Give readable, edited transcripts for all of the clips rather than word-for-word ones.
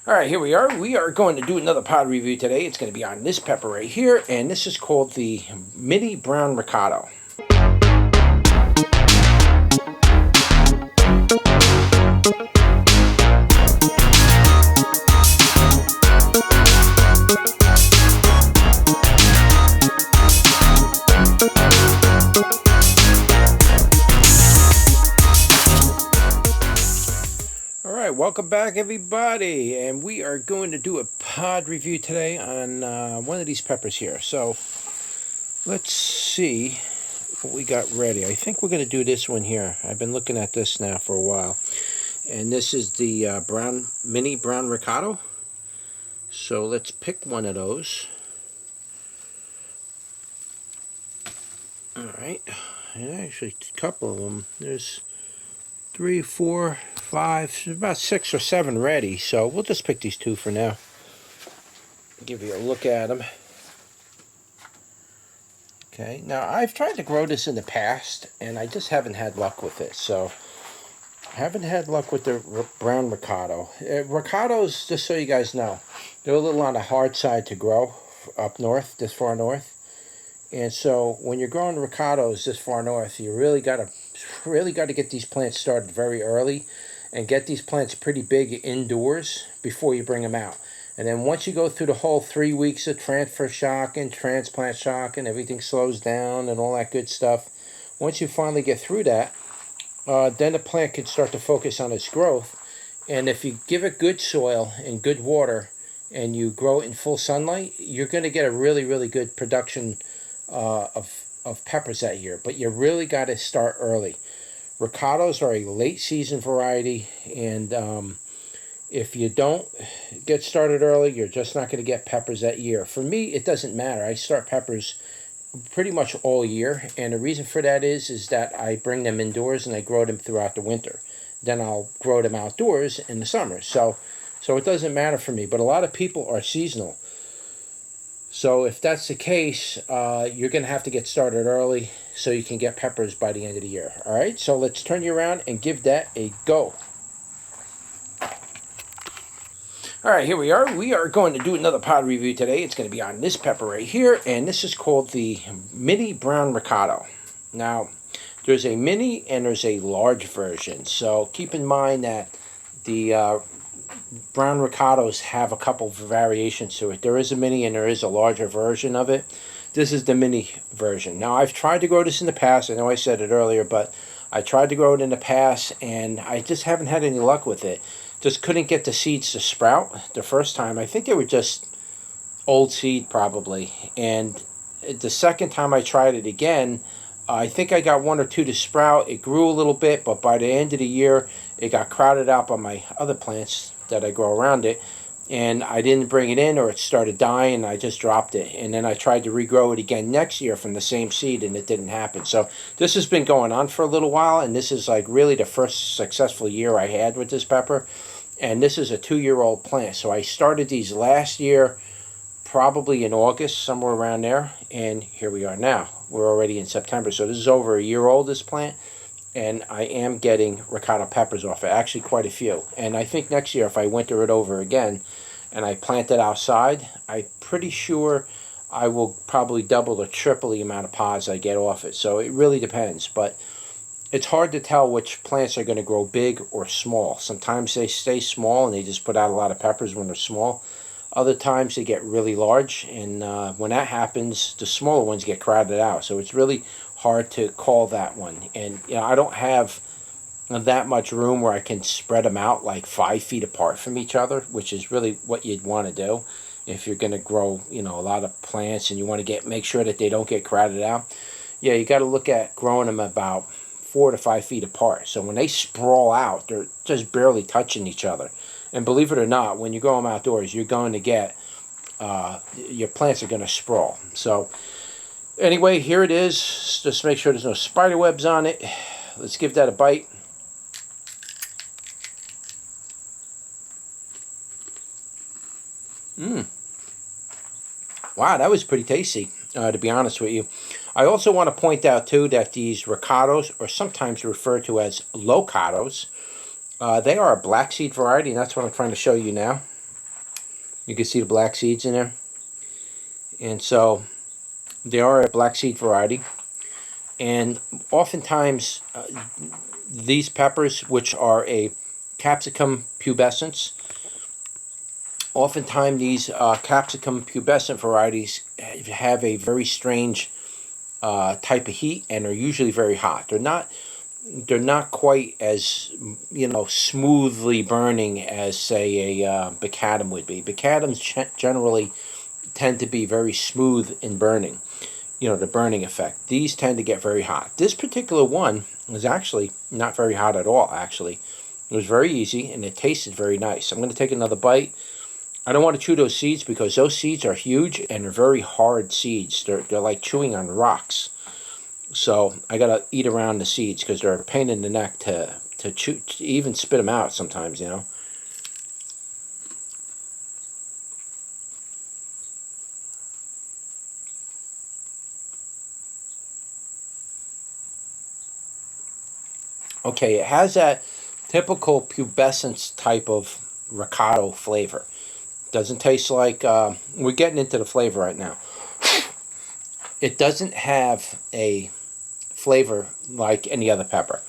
Alright, here we are. We are going to do another pod review today. It's going to be on this pepper right here, and this is called the Mini Brown Rocoto. Alright, welcome back everybody, and we are going to do a pod review today on one of these peppers here. So let's see what we got ready. I think we're going to do this one here. I've been looking at this now for a while, and this is the Mini Brown Rocoto. So let's pick one of those. Alright, and actually a couple of them. There's 3, 4, 5, about 6 or 7 ready. So we'll just pick these two for now. Give you a look at them. Okay, now I've tried to grow this in the past, and I just haven't had luck with it. So I haven't had luck with the brown Rocoto. Rocotos, just so you guys know, they're a little on the hard side to grow up north, this far north. And so when you're growing Rocotos this far north, you really got to get these plants started very early and get these plants pretty big indoors before you bring them out. And then once you go through the whole 3 weeks of transfer shock and transplant shock and everything slows down and all that good stuff, once you finally get through that, then the plant can start to focus on its growth. And if you give it good soil and good water and you grow it in full sunlight, you're going to get a really, really good production of peppers that year. But you really got to start early. Rocotos are a late season variety, and if you don't get started early, you're just not going to get peppers that year. For me, it doesn't matter. I start peppers pretty much all year, and the reason for that is that I bring them indoors and I grow them throughout the winter. Then I'll grow them outdoors in the summer. So it doesn't matter for me. But a lot of people are seasonal. So if that's the case, you're going to have to get started early so you can get peppers by the end of the year. All right, so let's turn you around and give that a go. All right, here we are. We are going to do another pod review today. It's going to be on this pepper right here, and this is called the Mini Brown Rocoto. Now, there's a mini and there's a large version. So keep in mind that the brown Rocotos have a couple of variations to it. There is a mini and there is a larger version of it. This is the mini version. Now, I've tried to grow this in the past. I know I said it earlier, but I tried to grow it in the past, and I just haven't had any luck with it. Just couldn't get the seeds to sprout the first time. I think they were just old seed probably. And the second time I tried it again, I think I got 1 or 2 to sprout. It grew a little bit, but by the end of the year, it got crowded out by my other plants that I grow around it, and I didn't bring it in, or it started dying and I just dropped it. And then I tried to regrow it again next year from the same seed, and it didn't happen. So this has been going on for a little while, and this is like really the first successful year I had with this pepper. And this is a 2-year-old plant. So I started these last year, probably in August, somewhere around there, and here we are now. We're already in September, so this is over a year old, this plant. And I am getting Rocoto peppers off it, actually quite a few. And I think next year, if I winter it over again and I plant it outside, I'm pretty sure I will probably double or triple the amount of pods I get off it. So it really depends. But it's hard to tell which plants are going to grow big or small. Sometimes they stay small and they just put out a lot of peppers when they're small. Other times they get really large, and when that happens, the smaller ones get crowded out. So it's really hard to call that one. And I don't have that much room where I can spread them out like 5 feet apart from each other, which is really what you'd want to do if you're going to grow a lot of plants and you want to make sure that they don't get crowded out. Yeah, you got to look at growing them about 4 to 5 feet apart. So when they sprawl out, they're just barely touching each other. And believe it or not, when you grow them outdoors, you're going to get your plants are going to sprawl. So anyway, here it is. Just make sure there's no spider webs on it. Let's give that a bite. Wow, that was pretty tasty, to be honest with you. I also want to point out, too, that these Rocotos, or sometimes referred to as Locatos, they are a black seed variety, and that's what I'm trying to show you now. You can see the black seeds in there. And so they are a black seed variety. And oftentimes these peppers, which are a Capsicum pubescens, oftentimes these Capsicum pubescent varieties have a very strange type of heat, and are usually very hot. They're not quite as, smoothly burning as, say, a Macadam would be. Macadams generally tend to be very smooth in burning, the burning effect. These tend to get very hot. This particular one was actually not very hot at all, actually. It was very easy, and it tasted very nice. I'm going to take another bite. I don't want to chew those seeds because those seeds are huge, and they're very hard seeds. They're like chewing on rocks. So I got to eat around the seeds because they're a pain in the neck to chew, to even spit them out sometimes, Okay, it has that typical pubescence type of ricotta flavor. Doesn't taste like, we're getting into the flavor right now. It doesn't have a flavor like any other pepper.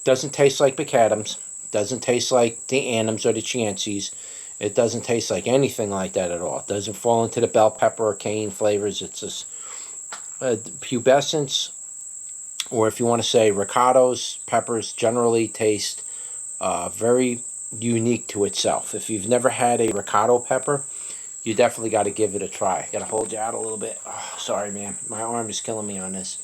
Doesn't taste like Macadams. Doesn't taste like the Annams or the Chiantis. It doesn't taste like anything like that at all. It doesn't fall into the bell pepper or cayenne flavors. It's just pubescence, or if you want to say ricotta's peppers, generally taste very unique to itself. If you've never had a ricotta pepper, you definitely got to give it a try. Got to hold you out a little bit. Oh, sorry, man. My arm is killing me on this.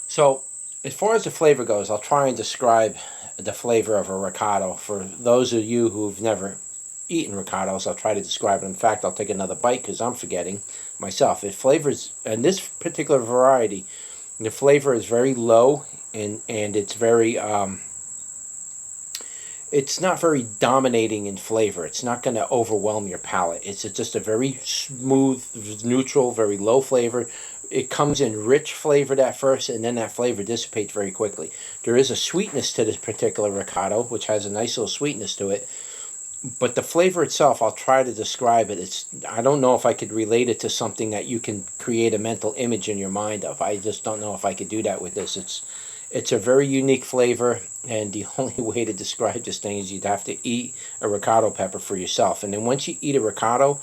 So, as far as the flavor goes, I'll try and describe the flavor of a ricotta. For those of you who've never eaten ricottas, I'll try to describe it. In fact, I'll take another bite because I'm forgetting myself. It flavors, and this particular variety, the flavor is very low, and it's very, it's not very dominating in flavor. It's not going to overwhelm your palate. It's just a very smooth, neutral, very low flavor. It comes in rich flavored at first, and then that flavor dissipates very quickly. There is a sweetness to this particular ricotta, which has a nice little sweetness to it. But the flavor itself, I'll try to describe it. I don't know if I could relate it to something that you can create a mental image in your mind of. I just don't know if I could do that with this. It's a very unique flavor, and the only way to describe this thing is you'd have to eat a ricotta pepper for yourself. And then once you eat a ricotta,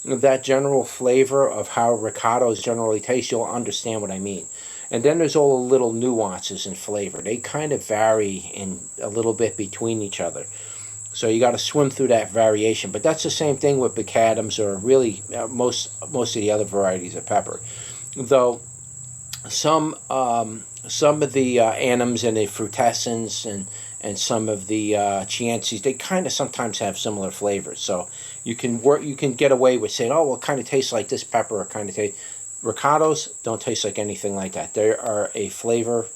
that general flavor of how ricottas generally taste, you'll understand what I mean. And then there's all the little nuances in flavor. They kind of vary in a little bit between each other. So you got to swim through that variation. But that's the same thing with Macadams, or really most of the other varieties of pepper. Though some of the Annams and the Frutescens and some of the Chiantis, they kind of sometimes have similar flavors. So you can get away with saying, oh, well, it kind of tastes like this pepper, or kind of taste. Ricottas don't taste like anything like that. They are a flavor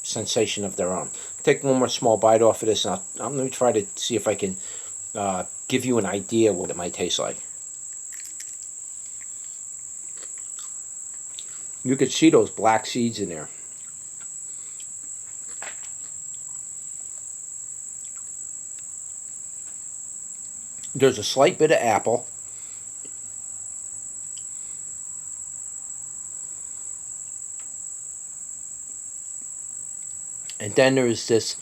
sensation of their own. Take one more small bite off of this, and I'm going to try to see if I can give you an idea what it might taste like. You could see those black seeds in there. There's a slight bit of apple. And then there's this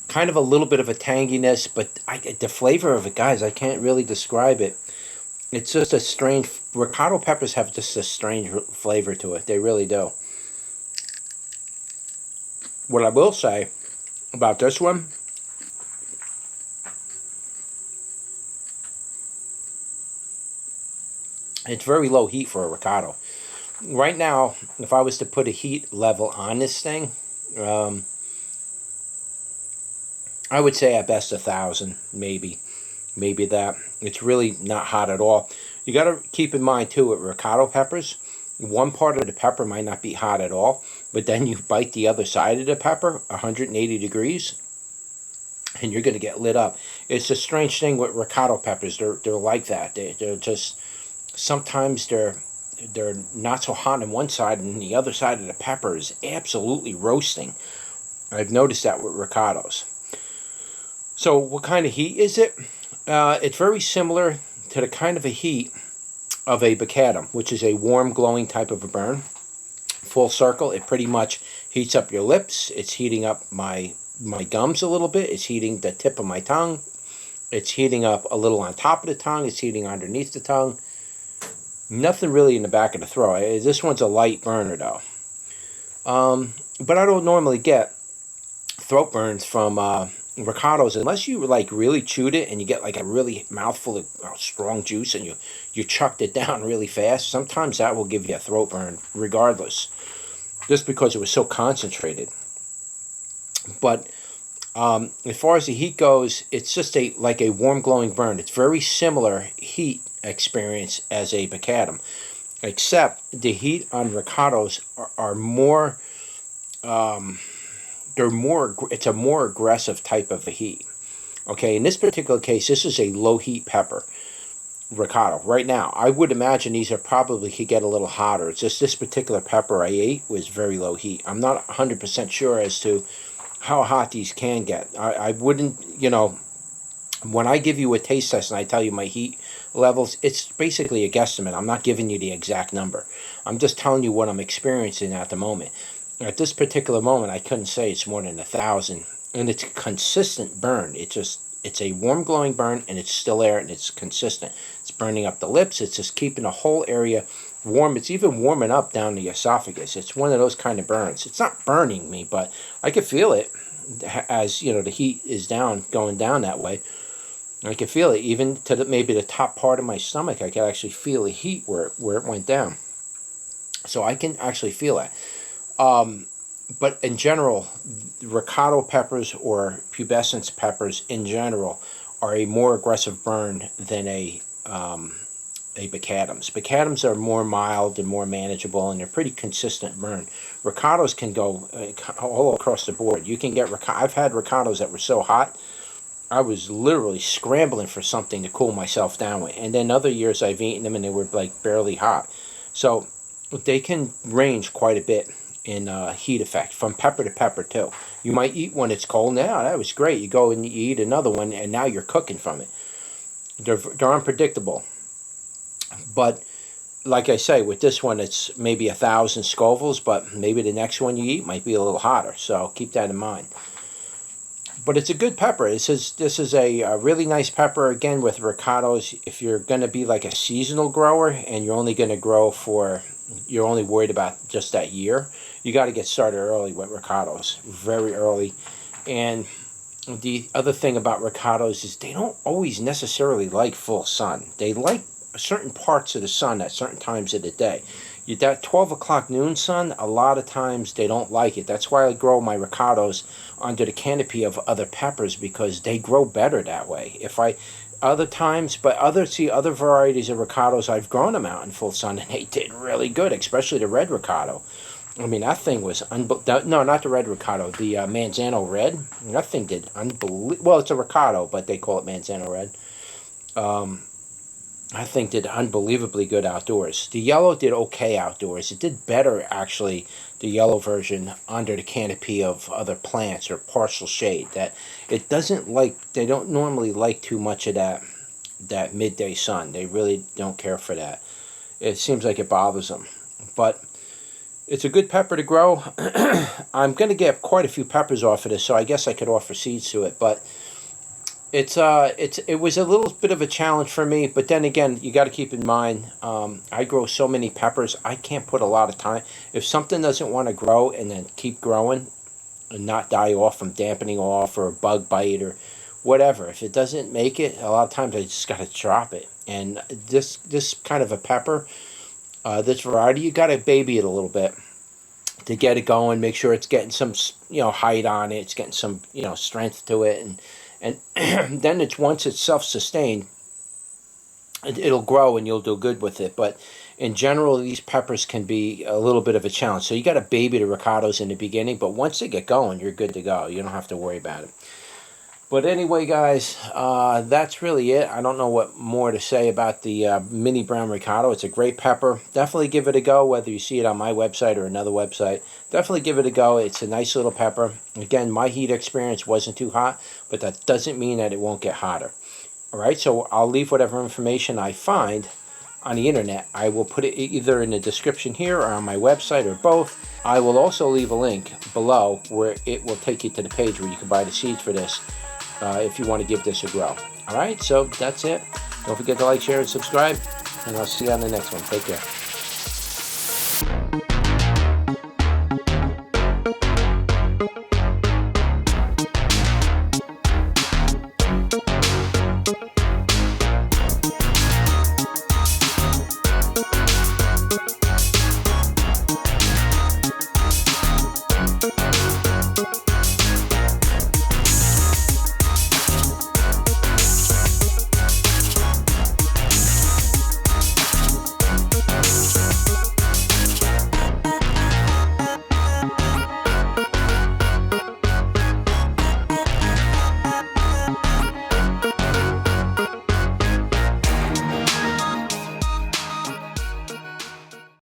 kind of a little bit of a tanginess, but the flavor of it, guys, I can't really describe it. It's just a strange, ricotta peppers have just a strange flavor to it. They really do. What I will say about this one, it's very low heat for a ricotta. Right now, if I was to put a heat level on this thing, I would say at best 1,000, maybe that. It's really not hot at all. You got to keep in mind too, with ricotta peppers, one part of the pepper might not be hot at all, but then you bite the other side of the pepper, 180 degrees, and you're going to get lit up. It's a strange thing with ricotta peppers. They're like that. They're just, sometimes they're not so hot on one side, and the other side of the pepper is absolutely roasting. I've noticed that with ricottas. So what kind of heat is it? It's very similar to the kind of a heat of a macadam, which is a warm, glowing type of a burn. Full circle, it pretty much heats up your lips. It's heating up my gums a little bit. It's heating the tip of my tongue. It's heating up a little on top of the tongue. It's heating underneath the tongue. Nothing really in the back of the throat. This one's a light burner though. But I don't normally get throat burns from Rocotos unless you like really chewed it and you get like a really mouthful of strong juice and you chucked it down really fast. Sometimes that will give you a throat burn regardless, just because it was so concentrated. But as far as the heat goes, it's just like a warm glowing burn. It's very similar heat experience as a macadam, except the heat on Rocotos are more it's a more aggressive type of a heat. Okay, in this particular case, this is a low heat pepper, Rocoto. Right now, I would imagine these could get a little hotter. It's just this particular pepper I ate was very low heat. I'm not 100% sure as to how hot these can get. I wouldn't, when I give you a taste test and I tell you my heat levels, it's basically a guesstimate. I'm not giving you the exact number. I'm just telling you what I'm experiencing at the moment. At this particular moment, I couldn't say it's more than 1,000, and it's a consistent burn. It's a warm glowing burn, and it's still there, and it's consistent. It's burning up the lips. It's just keeping the whole area warm. It's even warming up down the esophagus. It's one of those kind of burns. It's not burning me, but I could feel it as the heat is going down that way. I could feel it even to maybe the top part of my stomach. I could actually feel the heat where it went down. So I can actually feel it. But in general, Rocoto peppers or pubescens peppers in general are a more aggressive burn than a macadams. Macadams are more mild and more manageable, and they're pretty consistent burn. Rocotos can go all across the board. You can get I've had Rocotos that were so hot, I was literally scrambling for something to cool myself down with. And then other years I've eaten them and they were like barely hot. So they can range quite a bit in heat effect, from pepper to pepper too. You might eat one, it's cold. Now that was great. You go and you eat another one, and now you're cooking from it. They're unpredictable. But like I say, with this one, it's maybe 1,000 Scovilles, but maybe the next one you eat might be a little hotter. So keep that in mind. But it's a good pepper. This is a really nice pepper. Again, with Rocotos, if you're going to be like a seasonal grower and you're only going to grow you're only worried about just that year, you got to get started early with Rocotos, very early. And the other thing about Rocotos is they don't always necessarily like full sun. They like certain parts of the sun at certain times of the day. That 12 o'clock noon sun, a lot of times they don't like it. That's why I grow my Rocotos under the canopy of other peppers, because they grow better that way. Other varieties of Rocotos, I've grown them out in full sun, and they did really good, especially the red Rocoto. I mean, that thing was unbelievable. No, not the red Rocoto, the Manzano Red. That thing did unbelievable. Well, it's a Rocoto, but they call it Manzano Red. I think did unbelievably good outdoors. The yellow did okay outdoors. It did better, actually, the yellow version, under the canopy of other plants or partial shade. That it doesn't like, they don't normally like too much of that midday sun. They really don't care for that. It seems like it bothers them. But it's a good pepper to grow. I'm going to get quite a few peppers off of this, so I guess I could offer seeds to it. But it was a little bit of a challenge for me, but then again, you got to keep in mind, I grow so many peppers, I can't put a lot of time. If something doesn't want to grow and then keep growing and not die off from dampening off or a bug bite or whatever, if it doesn't make it, a lot of times I just got to drop it. And this kind of a pepper, this variety, you got to baby it a little bit to get it going, make sure it's getting some height on it, it's getting some strength to it, and then once it's self-sustained, it'll grow and you'll do good with it. But in general, these peppers can be a little bit of a challenge. So you got to baby the Rocotos in the beginning, but once they get going, you're good to go. You don't have to worry about it. But anyway, guys, that's really it. I don't know what more to say about the Mini Brown Rocoto. It's a great pepper. Definitely give it a go, whether you see it on my website or another website. Definitely give it a go. It's a nice little pepper. Again, my heat experience wasn't too hot, but that doesn't mean that it won't get hotter. All right, so I'll leave whatever information I find on the internet. I will put it either in the description here or on my website or both. I will also leave a link below where it will take you to the page where you can buy the seeds for this if you want to give this a grow. All right, so that's it. Don't forget to like, share, and subscribe, and I'll see you on the next one. Take care.